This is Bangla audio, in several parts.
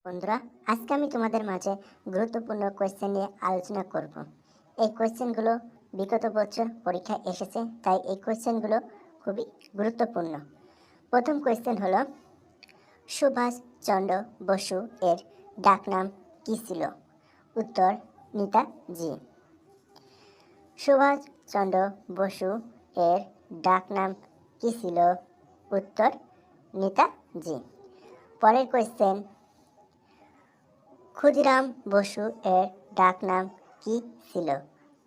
বন্ধুরা, আজকে আমি তোমাদের মাঝে গুরুত্বপূর্ণ কোয়েশ্চেন নিয়ে আলোচনা করব। এই কোয়েশ্চেনগুলো বিগত বছর পরীক্ষায় এসেছে, তাই এই কোয়েশ্চেনগুলো খুবই গুরুত্বপূর্ণ। প্রথম কোয়েশ্চেন হলো, সুভাষচন্দ্র বসু এর ডাকনাম কী ছিল? উত্তর, নেতাজি। সুভাষচন্দ্র বসু এর ডাকনাম কী ছিল? উত্তর, নেতাজি। পরের কোয়েশ্চেন, ক্ষুদিরাম বসু এর ডাকনাম কী ছিল?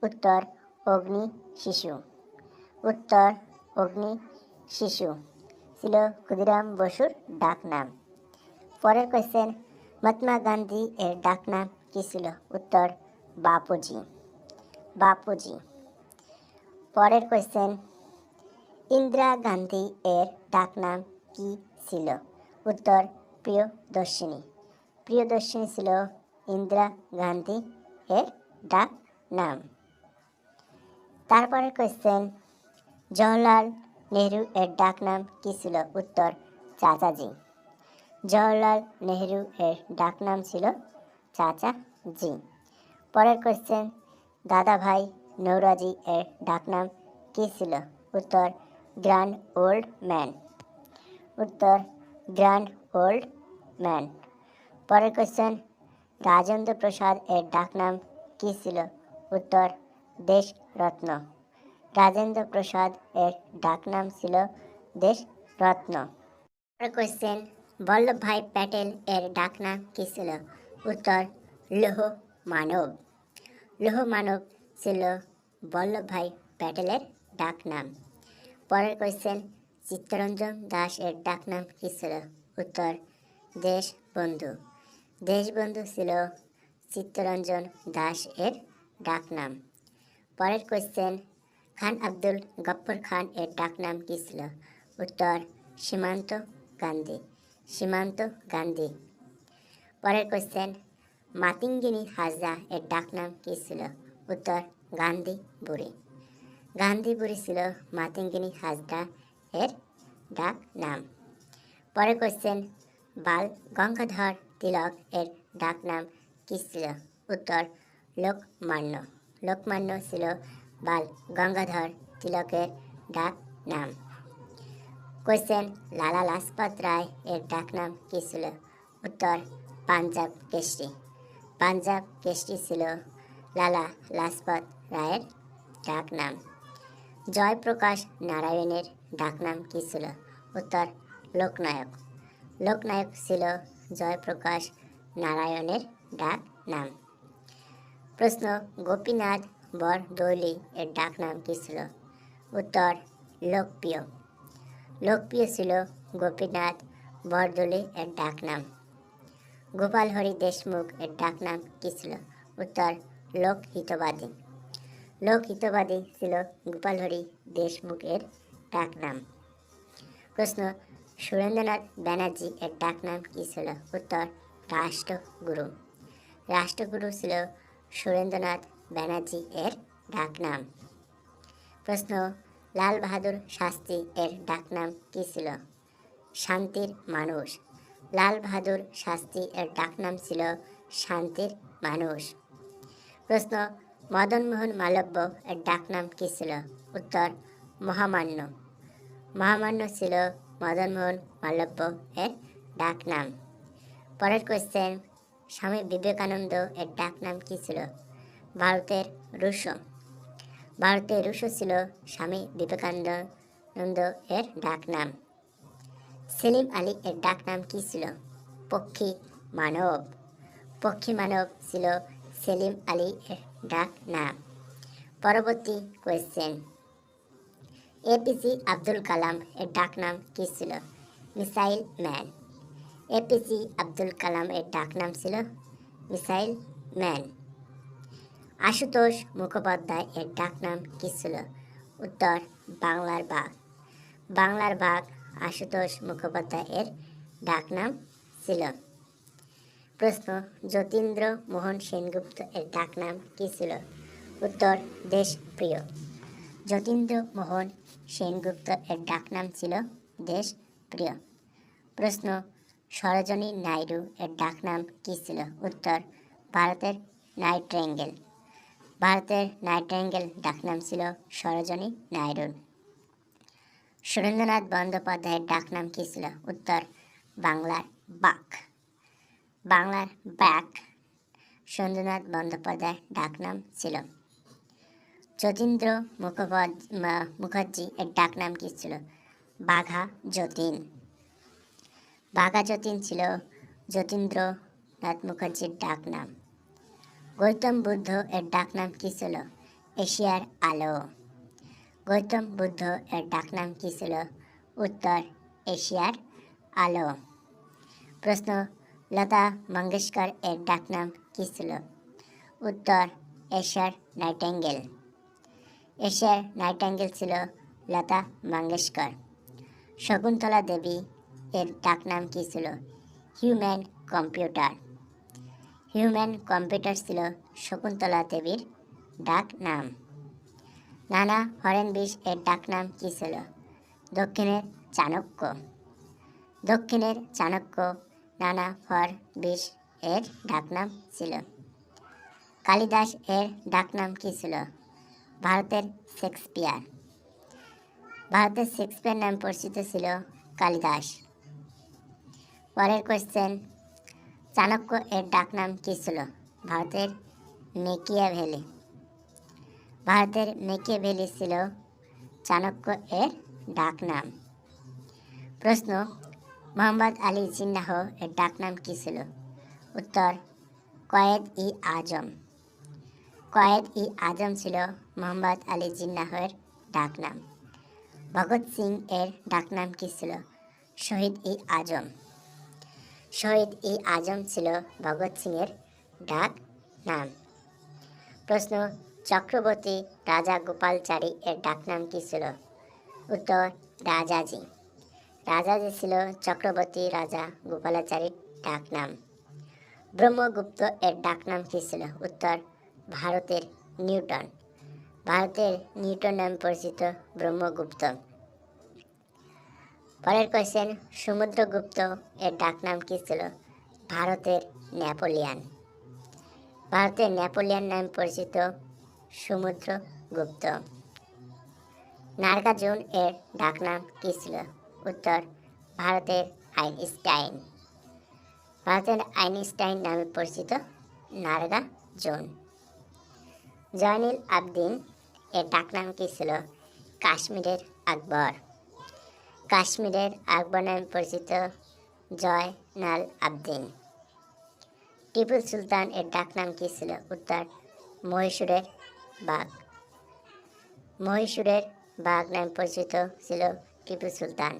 উত্তর, অগ্নি শিশু। উত্তর, অগ্নি শিশু ছিল ক্ষুদিরাম বসুর ডাকনাম। পরের কোয়েশ্চেন, মহাত্মা গান্ধী এর ডাকনাম কী ছিল? উত্তর, বাপুজি। বাপুজি। পরের কোয়েশ্চেন, ইন্দিরা গান্ধী এর ডাকনাম কী ছিল? উত্তর, প্রিয়দর্শিনী। প্রিয়দর্শিনী ছিল ইন্দিরা গান্ধী এর ডাক নাম। তারপরে কোয়েশ্চেন, জওহরলাল নেহরু এর ডাক নাম কী ছিল? উত্তর, চাচাজি। জওহরলাল নেহরু এর ডাক নাম ছিল চাচাজি। পরের কোয়েশ্চেন, দাদাভাই নৌরোজি এর ডাক নাম কী ছিল? উত্তর, গ্র্যান্ড ওল্ড ম্যান। উত্তর, গ্র্যান্ড ওল্ড ম্যান। পরের কোয়েশ্চেন, রাজেন্দ্র প্রসাদ এর ডাকনাম কী ছিল? উত্তর, দেশরত্ন। রাজেন্দ্র প্রসাদ এর ডাকনাম ছিল দেশরত্ন। পরের কোয়েশ্চেন, বল্লভভাই প্যাটেল এর ডাকনাম কী ছিল? উত্তর, লৌহ মানব। লৌহ মানব ছিল বল্লভভাই প্যাটেলের ডাকনাম। পরের কোয়েশ্চেন, চিত্তরঞ্জন দাস এর ডাকনাম কী ছিল? উত্তর, দেশবন্ধু। দেশবন্ধু ছিল চিত্তরঞ্জন দাস এর ডাকনাম। পরের কোয়েশ্চেন, খান আব্দুল গফ্ফর খান এর ডাকনাম কী ছিল? উত্তর, সীমান্ত গান্ধী। সীমান্ত গান্ধী। পরের কোয়েশ্চেন, মাতঙ্গিনী হাজরা এর ডাকনাম কী ছিল? উত্তর, গান্ধী বুড়ি। গান্ধী বুড়ি ছিল মাতঙ্গিনী হাজরা এর ডাক নাম। পরের কোয়েশ্চেন, বাল গঙ্গাধর তিলক এর ডাক নাম কী ছিল? উত্তর, লোকমান্য। লোকমান্য ছিল বাল গঙ্গাধর তিলকের ডাক নাম। কোয়েশ্চেন, লালা লাজপত রায় এর ডাক নাম কী ছিল? উত্তর, পাঞ্জাব কেশরী। পাঞ্জাব কেশরী ছিল লালা লাজপত রায়ের ডাক নাম। জয়প্রকাশ নারায়ণের ডাক নাম কী ছিল? উত্তর, লোকনায়ক। লোকনায়ক ছিল জয়প্রকাশ নারায়ণের ডাক নাম। প্রশ্ন, গোপীনাথ বরদৌলি এর ডাক নাম কী ছিল? উত্তর, লোকপ্রিয়। লোকপ্রিয় ছিল গোপীনাথ বরদৌলি এর ডাক নাম। গোপাল হরি দেশমুখ এর ডাক নাম কী ছিল? উত্তর, লোকহিতবাদী। লোকহিতবাদী ছিল গোপাল হরি দেশমুখ এর ডাক নাম। প্রশ্ন, সুরেন্দ্রনাথ ব্যানার্জি এর ডাক নাম কী ছিল? উত্তর, রাষ্ট্রগুরু। রাষ্ট্রগুরু ছিল সুরেন্দ্রনাথ ব্যানার্জি এর ডাক নাম। প্রশ্ন, লাল বাহাদুর শাস্ত্রী এর ডাক নাম কী ছিল? শান্তির মানুষ। লাল বাহাদুর শাস্ত্রী এর ডাক নাম ছিল শান্তির মানুষ। প্রশ্ন, মদন মোহন মালব্য এর ডাক নাম কী ছিল? উত্তর, মহামান্য। মহামান্য ছিল মদন মোহন মালব্য এর ডাক নাম। পরের কোয়েশ্চেন, স্বামী বিবেকানন্দ এর ডাক নাম কী ছিল? ভারতের রুশো। ভারতের রুশো ছিল স্বামী বিবেকানন্দ এর ডাক নাম। সেলিম আলী এর ডাক নাম কী ছিল? পক্ষী মানব। পক্ষী মানব ছিল সেলিম আলী এর ডাক নাম। পরবর্তী কোয়েশ্চেন, এপিজে আব্দুল কালাম এর ডাক নাম কী ছিল? Missile man. APJ Abdul Kalam এর ডাক নাম ছিল মিসাইল ম্যান। আশুতোষ মুখোপাধ্যায় এর ডাক নাম কী ছিল? উত্তর, বাংলার বাঘ। বাংলার বাঘ আশুতোষ মুখোপাধ্যায় এর ডাক নাম ছিল। প্রশ্ন, যতীন্দ্র মোহন সেনগুপ্ত এর ডাক নাম কী ছিল? উত্তর, দেশপ্রিয়। যতীন্দ্র মোহন সেনগুপ্ত এর ডাক নাম ছিল দেশপ্রিয়। প্রশ্ন, সরোজিনী নাইডু এর ডাকনাম কী ছিল? উত্তর ভারতের নাইটিঙ্গেল। ভারতের নাইটিঙ্গেল ডাকনাম ছিল সরোজিনী নাইডুর। সুরেন্দ্রনাথ বন্দ্যোপাধ্যায়ের ডাকনাম কী ছিল? উত্তর বাংলার বাক। বাংলার বাক সুরেন্দ্রনাথ বন্দ্যোপাধ্যায়ের ডাকনাম ছিল। যতীন্দ্র মুখার্জি এর ডাকনাম কী ছিল? বাঘা যতীন। বাঘা যতীন ছিল যতীন্দ্রনাথ মুখার্জির ডাকনাম। গৌতম বুদ্ধ এর ডাকনাম কী ছিল? এশিয়ার আলো। গৌতম বুদ্ধ এর ডাকনাম কী ছিল? উত্তর এশিয়ার আলো। প্রশ্ন, লতা মঙ্গেশকর এর ডাকনাম কী ছিল? উত্তর এশিয়ার নাইটিঙ্গেল। এশিয়ার নাইটিঙ্গেল ছিল লতা মঙ্গেশকর। শকুন্তলা দেবী এর ডাকনাম কী ছিল? Human computer. হিউম্যান কম্পিউটার ছিল শকুন্তলা দেবীর ডাকনাম। নানা ফড়নবিস এর ডাকনাম কী ছিল? দক্ষিণের চাণক্য। দক্ষিণের চাণক্য নানা ফড়নবিস এর ডাকনাম ছিল। কালিদাস এর ডাকনাম কী ছিল? ভারতের শেক্সপিয়ার। ভারতের শেক্সপিয়ার নাম পরিচিত ছিল কালিদাস। পরের কোয়েশ্চেন, চাণক্য এর ডাকনাম কী ছিল? ভারতের মেকিয়াভেলি। ভারতের মেকিয়াভেলি ছিল চাণক্য এর ডাকনাম। প্রশ্ন, মোহাম্মদ আলী জিন্নাহ এর ডাকনাম কী ছিল? উত্তর কয়েদ-ই-আজম। কয়েদ-ই-আজম ছিল মোহাম্মদ আলী জিন্নাহের ডাকনাম। ভগৎ সিং এর ডাকনাম কী ছিল? শহীদ-ই-আজম। শহীদ-ই-আজম ছিল ভগৎ সিংয়ের ডাকনাম। প্রশ্ন, চক্রবর্তী রাজা গোপালচারী এর ডাকনাম কী ছিল? উত্তর রাজাজি। রাজাজি ছিল চক্রবর্তী রাজা গোপালাচারীর ডাকনাম। ব্রহ্মগুপ্ত এর ডাকনাম কী ছিল? উত্তর ভারতের নিউটন। ভারতের নিউটন নামে পরিচিত ব্রহ্মগুপ্ত। পরের কোয়েশ্চেন, সমুদ্রগুপ্ত এর ডাকনাম কী ছিল? ভারতের নেপোলিয়ান। ভারতের নেপোলিয়ান নামে পরিচিত সমুদ্রগুপ্ত। নার্গাজুন এর ডাকনাম কী ছিল? উত্তর ভারতের আইনস্টাইন। ভারতের আইনস্টাইন নামে পরিচিত নার্গাজুন। জয়নুল আবদিন এর ডাকনাম কী ছিল? কাশ্মীরের আকবর। কাশ্মীরের আকবর নামে পরিচিত জয়নুল আবদিন। টিপু সুলতান এর ডাকনাম কী ছিল? উত্তর মহীশূরের বাঘ। মহীশূরের বাঘ নামে পরিচিত ছিল টিপু সুলতান।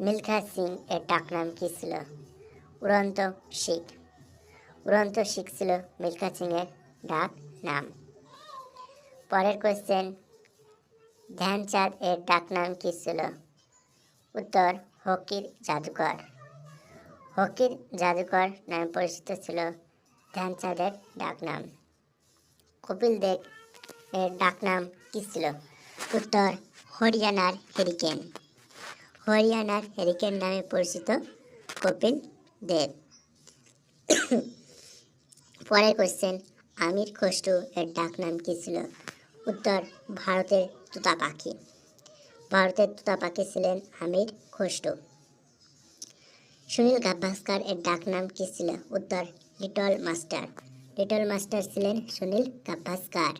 মিলখা সিং এর ডাকনাম কী ছিল? উড়ন্ত শিখ। উড়ন্ত শিখ ছিল মিলখা সিং এর ডাক নাম। পরের কোয়েশ্চেন, ধ্যানচাঁদ এর ডাকনাম কী ছিল? উত্তর হকির জাদুকর। হকির জাদুকর নামে পরিচিত ছিল ধ্যানচাঁদের ডাকনাম। কপিল দেব এর ডাকনাম কী ছিল? উত্তর হরিয়ানার হেরিকেন। হরিয়ানার হেরিকেন নামে পরিচিত কপিল দেব। পরের কোয়েশ্চেন, আমির খসরু এর ডাকনাম কী ছিল? উত্তর ভারতের তোতা পাখি। ভারতের তোতা পাখি ছিলেন আমির খসরু। সুনীল গাভাস্কার এর ডাকনাম কী ছিল? উত্তর লিটল মাস্টার। লিটল মাস্টার ছিলেন সুনীল গাভাস্কার।